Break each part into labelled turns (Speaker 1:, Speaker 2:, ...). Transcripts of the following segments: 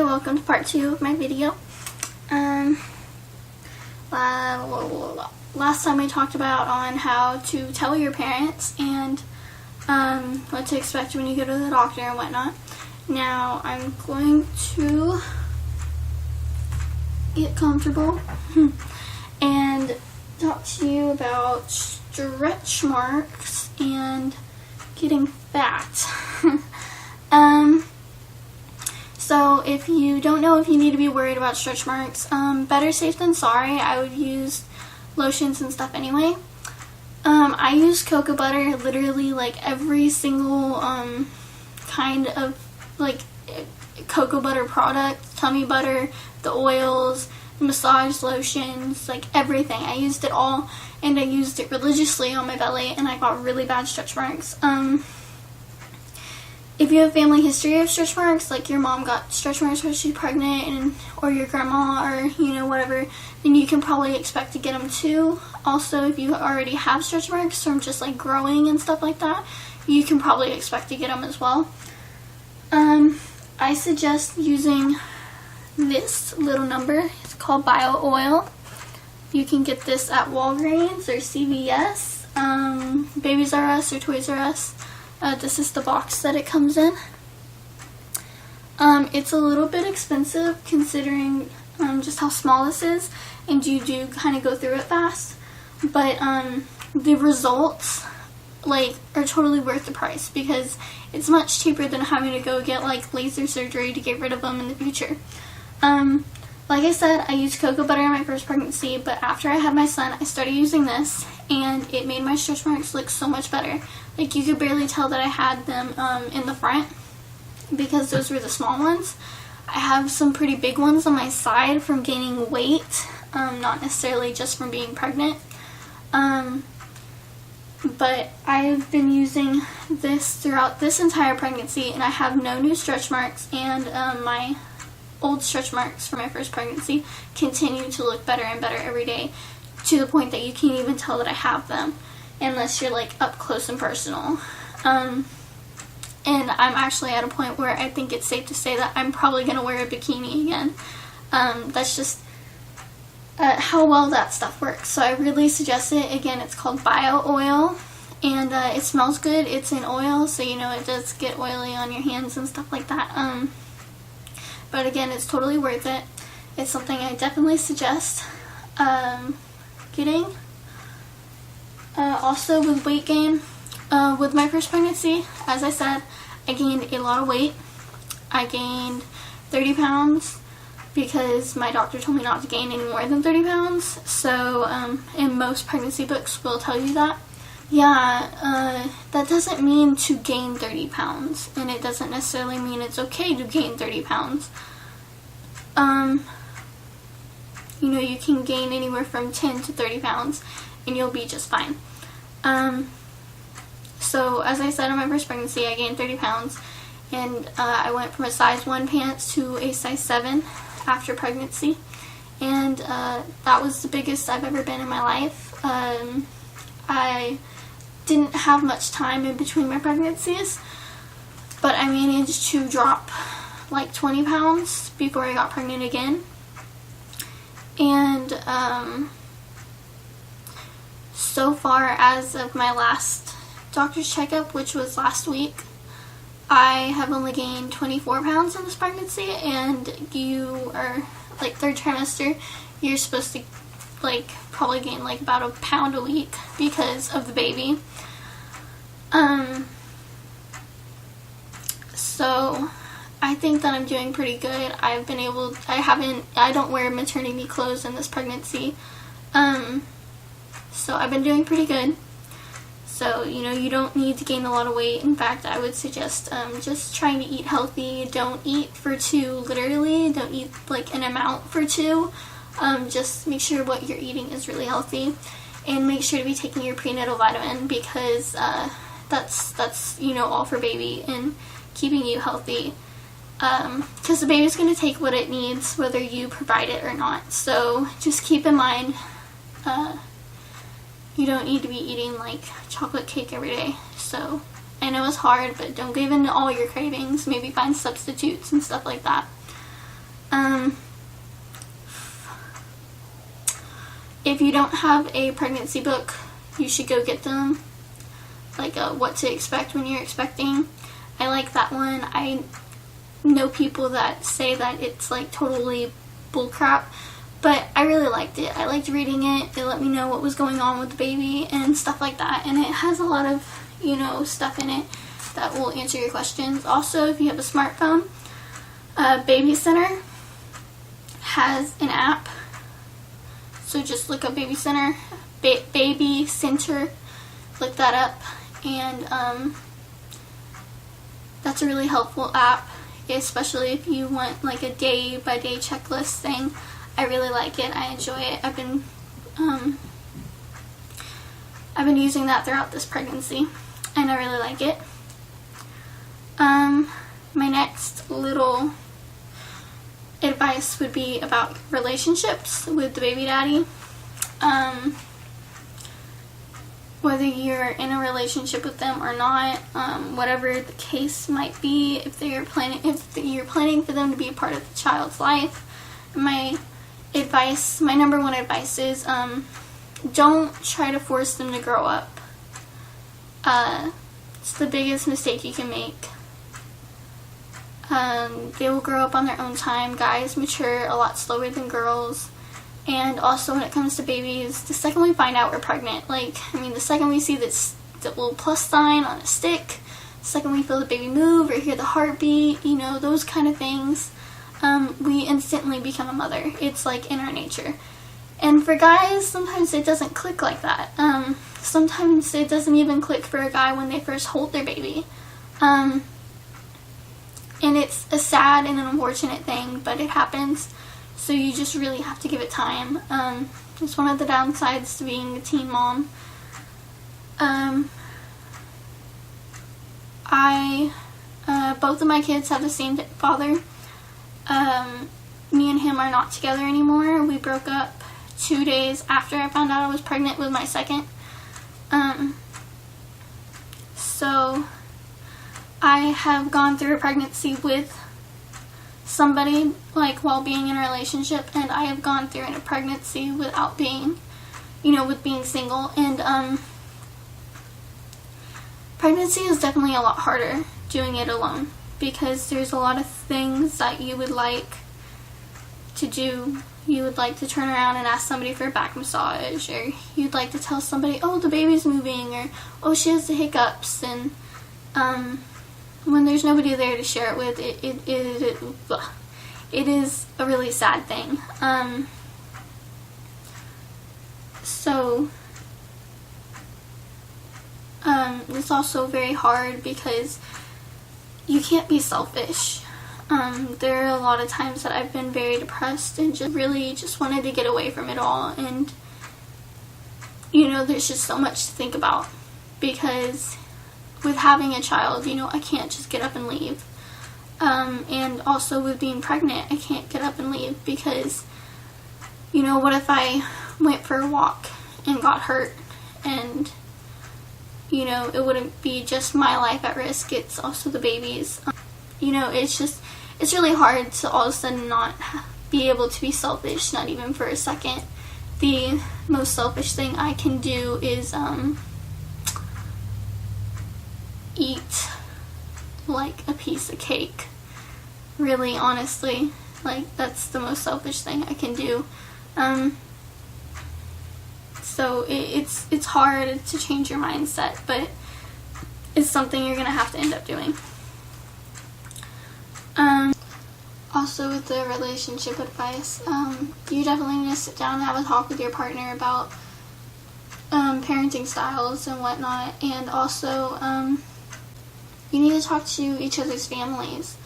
Speaker 1: welcome to part 2 of my video. Last time we talked about on how to tell your parents and what to expect when you go to the doctor and whatnot. Now I'm going to get comfortable and talk to you about stretch marks and getting fat. So if you don't know if you need to be worried about stretch marks, better safe than sorry. I would use lotions and stuff anyway. I use cocoa butter, literally like every single kind of like cocoa butter product, tummy butter, the oils, the massage lotions, like everything. I used it all, and I used it religiously on my belly, and I got really bad stretch marks. If you have family history of stretch marks, like your mom got stretch marks when she was pregnant, or your grandma, or whatever, then you can probably expect to get them too. Also, if you already have stretch marks from just like growing and stuff like that, you can probably expect to get them as well. I suggest using this little number. It's called Bio Oil. You can get this at Walgreens or CVS, Babies R Us or Toys R Us. This is the box that it comes in. It's a little bit expensive considering just how small this is, and you do kind of go through it fast, but the results are totally worth the price because it's much cheaper than having to go get like laser surgery to get rid of them in the future. Like I said, I used cocoa butter in my first pregnancy, but after I had my son, I started using this, and it made my stretch marks look so much better. Like, you could barely tell that I had them in the front because those were the small ones. I have some pretty big ones on my side from gaining weight, not necessarily just from being pregnant. But I've been using this throughout this entire pregnancy, and I have no new stretch marks, and my old stretch marks from my first pregnancy continue to look better and better every day, to the point that you can't even tell that I have them unless you're like up close and personal. And I'm actually at a point where I think it's safe to say that I'm probably going to wear a bikini again. That's just how well that stuff works. So I really suggest it. Again, it's called Bio Oil, and it smells good. It's in oil, so it does get oily on your hands and stuff like that. But again, it's totally worth it. It's something I definitely suggest getting. Also with weight gain, with my first pregnancy, as I said, I gained a lot of weight. I gained 30 pounds because my doctor told me not to gain any more than 30 pounds. So, and most pregnancy books will tell you that. Yeah, that doesn't mean to gain 30 pounds, and it doesn't necessarily mean it's okay to gain 30 pounds. You can gain anywhere from 10 to 30 pounds, and you'll be just fine. So, as I said in my first pregnancy, I gained 30 pounds, and I went from a size 1 pants to a size 7 after pregnancy, and that was the biggest I've ever been in my life. I didn't have much time in between my pregnancies, but I managed to drop like 20 pounds before I got pregnant again. And so far, as of my last doctor's checkup, which was last week, I have only gained 24 pounds in this pregnancy, and you are like third trimester, you're supposed to probably gain like about a pound a week because of the baby. So I think that I'm doing pretty good. I don't wear maternity clothes in this pregnancy. So I've been doing pretty good. So, you don't need to gain a lot of weight. In fact, I would suggest just trying to eat healthy. Don't eat for two, literally. Don't eat like an amount for two. Just make sure what you're eating is really healthy, and make sure to be taking your prenatal vitamin because that's all for baby and keeping you healthy. Because the baby's going to take what it needs whether you provide it or not. So just keep in mind, you don't need to be eating like chocolate cake every day. So I know it's hard, but don't give in to all your cravings. Maybe find substitutes and stuff like that. If you don't have a pregnancy book, you should go get them. Like what to expect when you're expecting. I like that one. I know people that say that it's like totally bullcrap, but I really liked it. I liked reading it. It let me know what was going on with the baby and stuff like that, and it has a lot of, you know, stuff in it that will answer your questions. Also, if you have a smartphone, Baby Center has an app, so just look up Baby Center, Baby Center, look that up, and that's a really helpful app, especially if you want like a day-by-day checklist thing. I really like it. I enjoy it. I've been using that throughout this pregnancy, and I really like it. My next little advice would be about relationships with the baby daddy. Whether you're in a relationship with them or not, whatever the case might be, if you're planning for them to be a part of the child's life, my number one advice is don't try to force them to grow up. It's the biggest mistake you can make. They will grow up on their own time. Guys mature a lot slower than girls. And also when it comes to babies, the second we find out we're pregnant, the second we see that little plus sign on a stick, the second we feel the baby move or hear the heartbeat, you know, those kind of things, we instantly become a mother. It's like in our nature. And for guys, sometimes it doesn't click like that. Sometimes it doesn't even click for a guy when they first hold their baby. And it's a sad and an unfortunate thing, but it happens. So you just really have to give it time. It's one of the downsides to being a teen mom. Both of my kids have the same father. Me and him are not together anymore. We broke up 2 days after I found out I was pregnant with my second. So I have gone through a pregnancy with somebody, while being in a relationship, and I have gone through a pregnancy without being, with being single, and pregnancy is definitely a lot harder doing it alone, because there's a lot of things that you would like to do. You would like to turn around and ask somebody for a back massage, or you'd like to tell somebody, oh, the baby's moving, or oh, she has the hiccups, and when there's nobody there to share it with, it is a really sad thing. It's also very hard because you can't be selfish. There are a lot of times that I've been very depressed and just wanted to get away from it all, and there's just so much to think about, because with having a child, I can't just get up and leave. And also with being pregnant, I can't get up and leave because, what if I went for a walk and got hurt, and, it wouldn't be just my life at risk, it's also the baby's. It's really hard to all of a sudden not be able to be selfish, not even for a second. The most selfish thing I can do is, eat like a piece of cake. Really, honestly, that's the most selfish thing I can do. So it's hard to change your mindset, but it's something you're gonna have to end up doing. Also with the relationship advice, you definitely need to sit down and have a talk with your partner about parenting styles and whatnot, and also you need to talk to each other's families.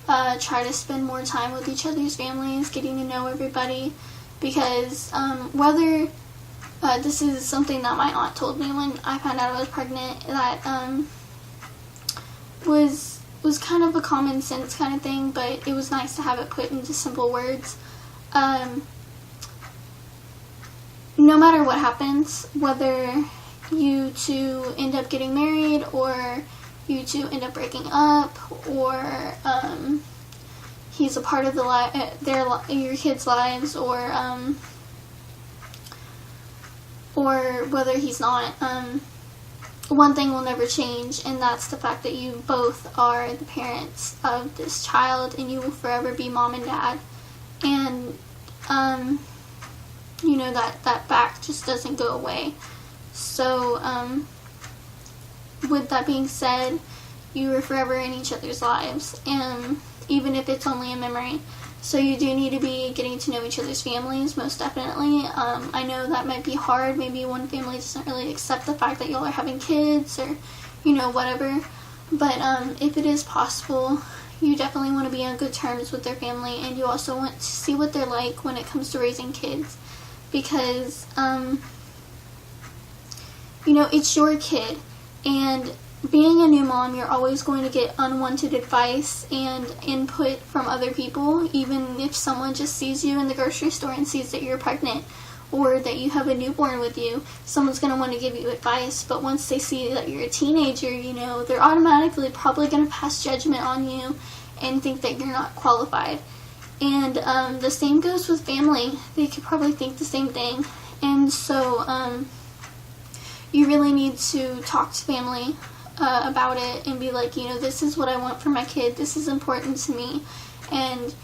Speaker 1: Try to spend more time with each other's families, getting to know everybody, because whether this is something that my aunt told me when I found out I was pregnant, that was kind of a common sense kind of thing, but it was nice to have it put into simple words. No matter what happens, whether you two end up getting married, or you two end up breaking up, or he's a part of your kids' lives, or whether he's not. One thing will never change, and that's the fact that you both are the parents of this child, and you will forever be mom and dad. And you know, that fact just doesn't go away. So with that being said, you are forever in each other's lives, and even if it's only a memory. So you do need to be getting to know each other's families, most definitely. I know that might be hard. Maybe one family doesn't really accept the fact that y'all are having kids, or, you know, whatever. But if it is possible, you definitely want to be on good terms with their family, and you also want to see what they're like when it comes to raising kids. Because, you know, it's your kid, and being a new mom, you're always going to get unwanted advice and input from other people. Even if someone just sees you in the grocery store and sees that you're pregnant, or that you have a newborn with you, someone's going to want to give you advice. But once they see that you're a teenager, you know, they're automatically probably going to pass judgment on you and think that you're not qualified. And the same goes with family. They could probably think the same thing. And so you really need to talk to family about it and be like, you know, this is what I want for my kid, this is important to me, and,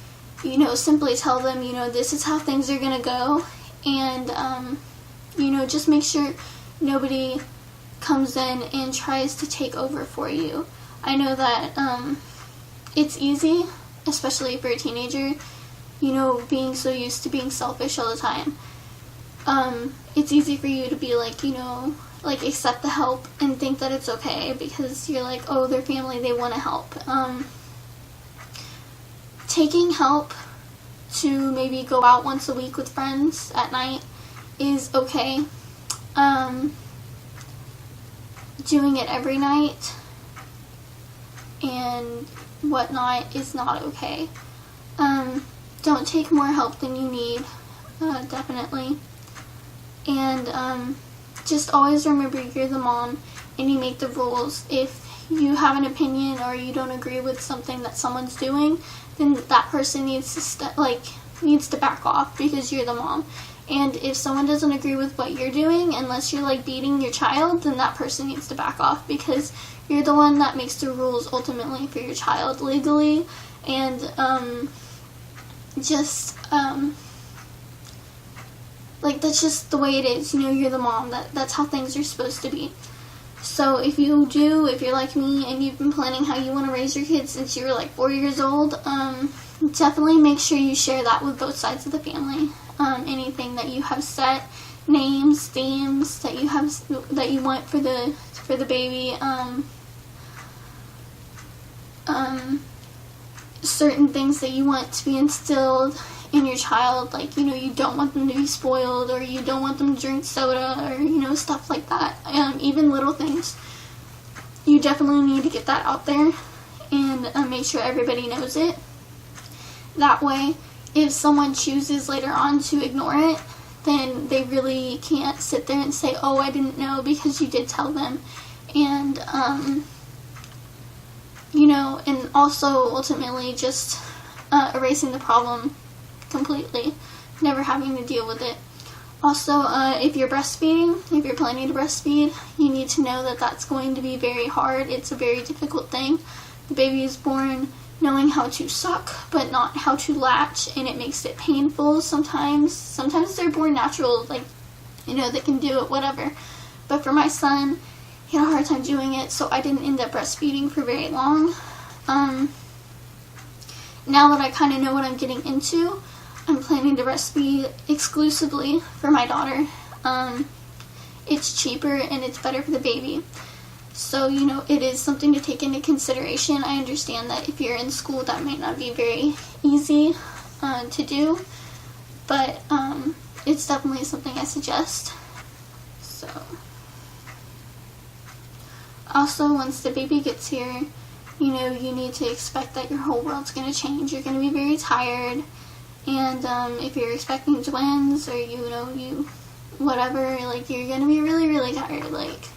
Speaker 1: you know, simply tell them, you know, this is how things are gonna go, and you know, just make sure nobody comes in and tries to take over for you. I know that it's easy, especially if you're a teenager, you know, being so used to being selfish all the time. It's easy for you to be like, you know, like, accept the help and think that it's okay because you're like, oh, they're family, they want to help. Taking help to maybe go out once a week with friends at night is okay. Doing it every night and whatnot is not okay. Don't take more help than you need, definitely. And just always remember you're the mom and you make the rules. If you have an opinion or you don't agree with something that someone's doing, then that person needs to back off because you're the mom. And if someone doesn't agree with what you're doing, unless you're like beating your child, then that person needs to back off because you're the one that makes the rules ultimately for your child legally. And like, that's just the way it is, you know, you're the mom, that's how things are supposed to be. So if you're like me and you've been planning how you want to raise your kids since you were like 4 years old, definitely make sure you share that with both sides of the family. Anything that you have set, names, themes that you want for the baby, certain things that you want to be instilled in your child, like, you know, you don't want them to be spoiled, or you don't want them to drink soda, or, you know, stuff like that. Even little things. You definitely need to get that out there and make sure everybody knows it. That way, if someone chooses later on to ignore it, then they really can't sit there and say, oh, I didn't know, because you did tell them. And, you know, and also ultimately just erasing the problem completely, never having to deal with it. Also, if you're breastfeeding, if you're planning to breastfeed, you need to know that that's going to be very hard. It's a very difficult thing. The baby is born knowing how to suck, but not how to latch, and it makes it painful sometimes. Sometimes they're born natural, like, you know, they can do it, whatever. But for my son, he had a hard time doing it, so I didn't end up breastfeeding for very long. Now that I kind of know what I'm getting into, I'm planning to breastfeed exclusively for my daughter. It's cheaper and it's better for the baby. So, you know, it is something to take into consideration. I understand that if you're in school, that might not be very easy to do. But it's definitely something I suggest. So, also, once the baby gets here, you know, you need to expect that your whole world's going to change. You're going to be very tired. And if you're expecting twins, or, you know, whatever, like, you're going to be really, really tired. Like,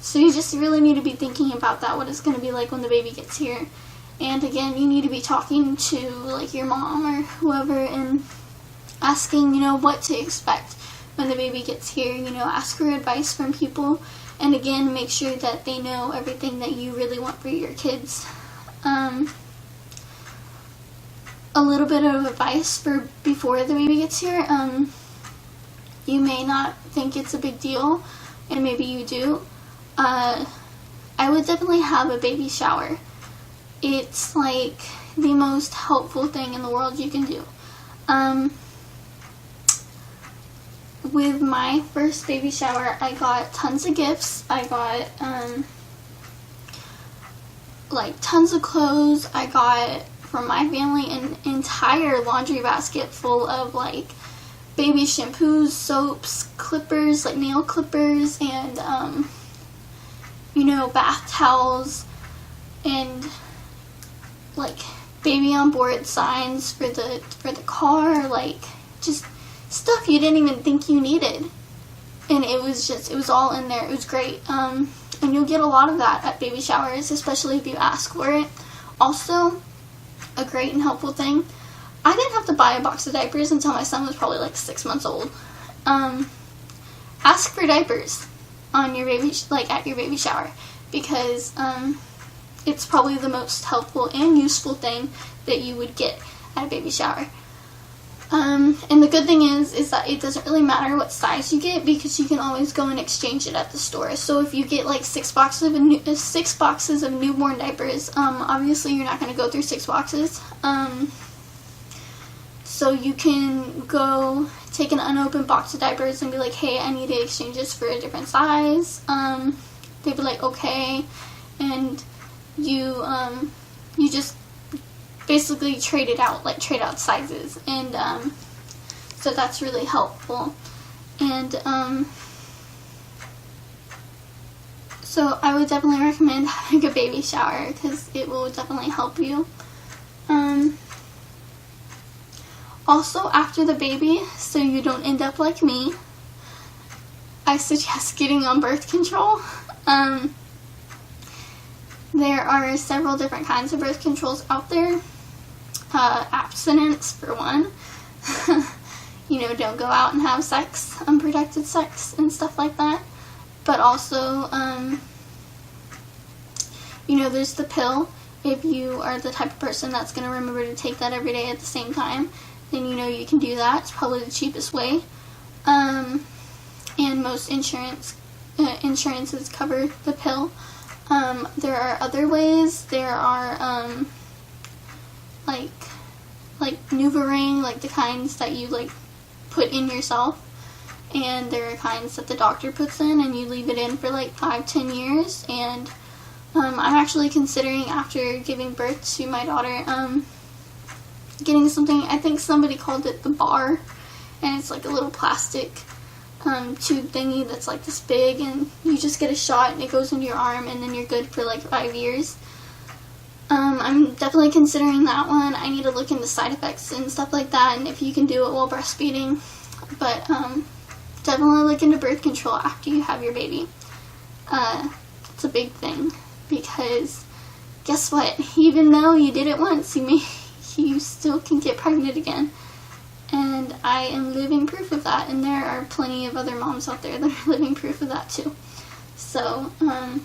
Speaker 1: so you just really need to be thinking about that, what it's going to be like when the baby gets here. And again, you need to be talking to like your mom or whoever and asking, you know, what to expect when the baby gets here. You know, ask for advice from people, and again, make sure that they know everything that you really want for your kids. A little bit of advice for before the baby gets here. You may not think it's a big deal, and maybe you do. I would definitely have a baby shower. It's like the most helpful thing in the world you can do. With my first baby shower, I got tons of gifts. I got like tons of clothes. I got from my family an entire laundry basket full of like baby shampoos, soaps, clippers, like nail clippers, and you know, bath towels, and like baby on board signs for the car, like just stuff you didn't even think you needed. And it was all in there. It was great. And you'll get a lot of that at baby showers, especially if you ask for it. Also, a great and helpful thing, I didn't have to buy a box of diapers until my son was probably like 6 months old. Ask for diapers on your baby, like at your baby shower, because it's probably the most helpful and useful thing that you would get at a baby shower. And the good thing is that it doesn't really matter what size you get, because you can always go and exchange it at the store. So if you get like 6 boxes of newborn diapers, obviously you're not going to go through 6 boxes. So you can go take an unopened box of diapers and be like, hey, I need to exchange this for a different size. They'd be like, okay, and you just basically trade out sizes, and so that's really helpful. And so I would definitely recommend having a baby shower, because it will definitely help you. Also, after the baby, so you don't end up like me, I suggest getting on birth control. There are several different kinds of birth controls out there. Abstinence, for one. You know, don't go out and have sex, unprotected sex, and stuff like that. But also, you know, there's the pill. If you are the type of person that's going to remember to take that every day at the same time, then you know you can do that. It's probably the cheapest way. And most insurances cover the pill. There are other ways. There are like NuvaRing, like the kinds that you like put in yourself, and there are kinds that the doctor puts in, and you leave it in for like 5-10 years. And I'm actually considering, after giving birth to my daughter, getting something. I think somebody called it the bar, and it's like a little plastic tube thingy that's like this big, and you just get a shot and it goes into your arm, and then you're good for like 5 years. I'm definitely considering that one. I need to look into side effects and stuff like that, and if you can do it while breastfeeding. But definitely look into birth control after you have your baby. It's a big thing, because guess what? Even though you did it once, you still can get pregnant again. And I am living proof of that, and there are plenty of other moms out there that are living proof of that too. So, I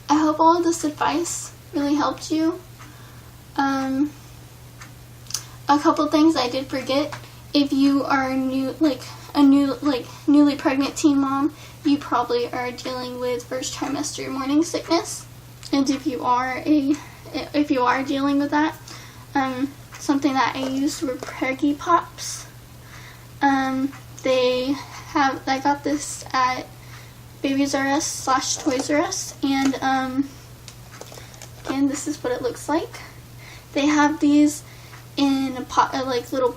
Speaker 1: hope all of this advice really helped you. A couple things I did forget. If you are newly pregnant teen mom, you probably are dealing with first trimester morning sickness. And if you are dealing with that, something that I used were Preggy Pops. I got this at Babies R Us / Toys R Us, and this is what it looks like. They have these in a pot, like little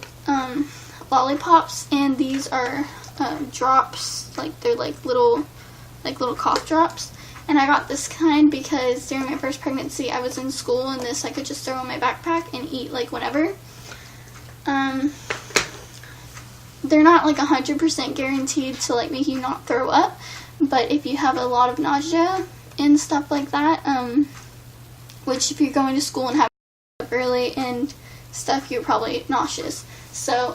Speaker 1: lollipops, and these are drops, like they're like little cough drops. And I got this kind because during my first pregnancy I was in school, and this I could just throw in my backpack and eat like whenever. They're not like 100% guaranteed to like make you not throw up, but if you have a lot of nausea and stuff like that, which if you're going to school and have up early and stuff, you're probably nauseous. So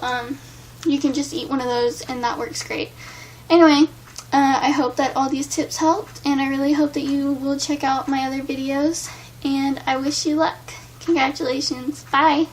Speaker 1: you can just eat one of those and that works great. Anyway, I hope that all these tips helped, and I really hope that you will check out my other videos, and I wish you luck. Congratulations. Bye.